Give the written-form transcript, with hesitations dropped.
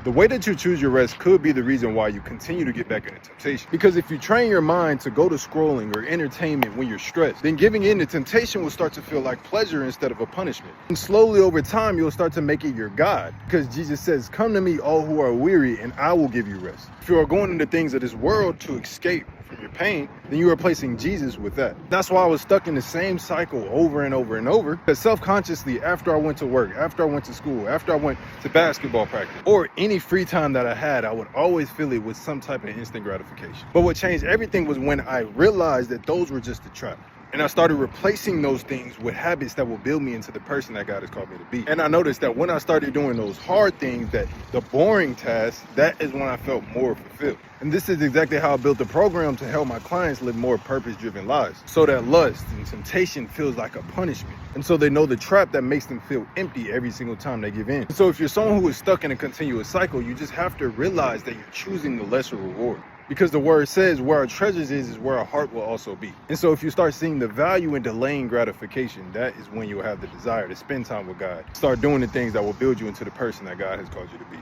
The way that you choose your rest could be the reason why you continue to get back into temptation. Because if you train your mind to go to scrolling or entertainment when you're stressed, then giving in to temptation will start to feel like pleasure instead of a punishment. And slowly over time, you'll start to make it your God. Because Jesus says, "Come to me, all who are weary, and I will give you rest." If you are going into things of this world to escape from your pain, then you are replacing Jesus with that. That's why I was stuck in the same cycle over and over and over. Because self-consciously, after I went to work, after I went to school, after I went to basketball practice, or any free time that I had, I would always fill it with some type of instant gratification. But what changed everything was when I realized that those were just a trap. And I started replacing those things with habits that will build me into the person that God has called me to be. And I noticed that when I started doing those hard things, that the boring tasks, that is when I felt more fulfilled. And this is exactly how I built the program to help my clients live more purpose-driven lives. So that lust and temptation feels like a punishment. And so they know the trap that makes them feel empty every single time they give in. So if you're someone who is stuck in a continuous cycle, you just have to realize that you're choosing the lesser reward. Because the word says where our treasures is where our heart will also be. And so if you start seeing the value in delaying gratification, that is when you'll have the desire to spend time with God. Start doing the things that will build you into the person that God has called you to be.